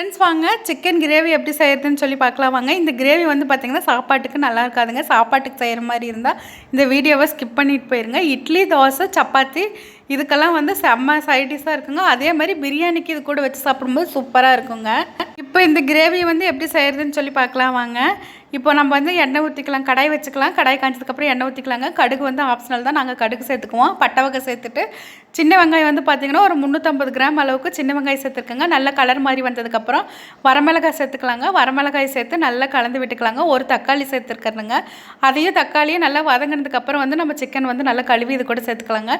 Friends வாங்க chicken gravy எப்படி செய்கிறதுன்னு சொல்லி பார்க்கலாம் வாங்க. இந்த கிரேவி வந்து பார்த்திங்கன்னா சாப்பாட்டுக்கு நல்லா இருக்காதுங்க. சாப்பாட்டுக்கு செய்கிற மாதிரி இருந்தால் இந்த வீடியோவை ஸ்கிப் பண்ணிட்டு போயிருங்க. இட்லி, தோசை, சப்பாத்தி இதுக்கெல்லாம் வந்து செம்ம சைடிஷாக இருக்குங்க. அதே மாதிரி பிரியாணிக்கு இது கூட வச்சு சாப்பிடும்போது சூப்பராக இருக்குங்க. இப்போ இந்த கிரேவி வந்து எப்படி செய்கிறதுன்னு சொல்லி பார்க்கலாம் வாங்க. இப்போ நம்ம வந்து எண்ணெய் ஊற்றிக்கலாம், கடாய் வச்சுக்கலாம். கடாய் காய்ச்சதுக்கப்புறம் எண்ணெய் ஊற்றிக்கலாங்க. கடுகு வந்து ஆப்ஷனல் தான், நாங்கள் கடுகு சேர்த்துக்குவோம். பட்டை வகை சேர்த்துட்டு சின்ன வெங்காயம் வந்து பார்த்திங்கன்னா ஒரு 350 கிராம் அளவுக்கு சின்ன வெங்காயம் சேர்த்துருக்கேங்க. நல்ல கலர் மாதிரி வந்ததுக்கப்புறம் வரமிளகாய் சேர்த்துக்கலாங்க. வரமிளகாய் சேர்த்து நல்லா கலந்து விட்டுக்கலாங்க. ஒரு தக்காளி சேர்த்துருக்கணுங்க. அதையும் தக்காளியும் நல்லா வதங்கினதுக்கப்புறம் வந்து நம்ம சிக்கன் வந்து நல்லா கழுவி இது கூட சேர்த்துக்கலாங்க.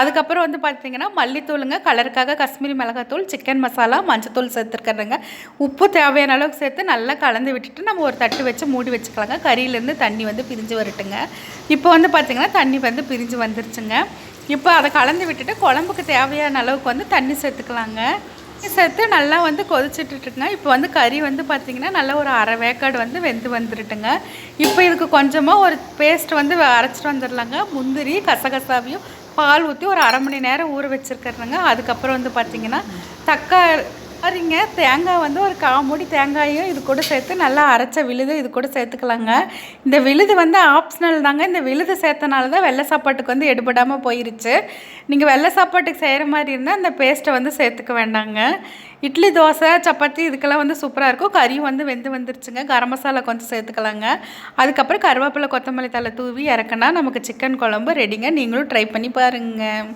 அதுக்கப்புறம் வந்து பார்த்திங்கன்னா மல்லித்தூளுங்க, கலருக்காக காஷ்மீரி மிளகாத்தூள், சிக்கன் மசாலா, மஞ்சத்தூள் சேர்த்துருக்கணுங்க. உப்பு தேவையான அளவுக்கு சேர்த்து நல்லா கலந்து விட்டுட்டு நம்ம ஒரு தட்டு வச்சு மூடி வச்சுக்கலாங்க. கறியிலேருந்து தண்ணி வந்து பிரிஞ்சு வரட்டுங்க. இப்போ வந்து பார்த்திங்கன்னா தண்ணி வந்து பிரிஞ்சு வந்துருச்சுங்க. இப்போ அதை கலந்து விட்டுட்டு குழம்புக்கு தேவையான அளவுக்கு வந்து தண்ணி சேர்த்துக்கலாங்க. சேர்த்து நல்லா வந்து கொதிச்சுட்டுருக்குங்க. இப்போ வந்து கறி வந்து பார்த்திங்கன்னா நல்லா ஒரு அரை வேக்காடு வந்து வெந்து வந்துருட்டுங்க. இப்போ இதுக்கு கொஞ்சமாக ஒரு பேஸ்ட் வந்து அரைச்சிட்டு வந்துடலாங்க. முந்திரி, கசகசாவையும் பால் ஊற்றி ஒரு அரை மணி நேரம் ஊற வச்சுருக்கிறேங்க. அதுக்கப்புறம் வந்து பார்த்திங்கன்னா சரிங்க, தேங்காய் வந்து ஒரு 1/4 மூடி தேங்காயும் இது கூட சேர்த்து நல்லா அரைச்ச விழுது இது கூட சேர்த்துக்கலாங்க. இந்த விழுது வந்து ஆப்ஷனல் தாங்க. இந்த விழுது சேர்த்தனால தான் வெள்ளை சாப்பாட்டுக்கு வந்து எடுபடாமல் போயிருச்சு. நீங்கள் வெள்ளை சாப்பாட்டுக்கு செய்கிற மாதிரி இருந்தால் இந்த பேஸ்ட்டை வந்து சேர்த்துக்க வேண்டாங்க. இட்லி, தோசை, சப்பாத்தி இதுக்கெல்லாம் வந்து சூப்பராக இருக்கும். கறியும் வந்து வெந்து வந்துருச்சுங்க. கரம் மசாலா கொஞ்சம் சேர்த்துக்கலாங்க. அதுக்கப்புறம் கருவேப்பிலை, கொத்தமல்லி தழை தூவி இறக்குனா நமக்கு சிக்கன் குழம்பு ரெடிங்க. நீங்களும் ட்ரை பண்ணி பாருங்கள்.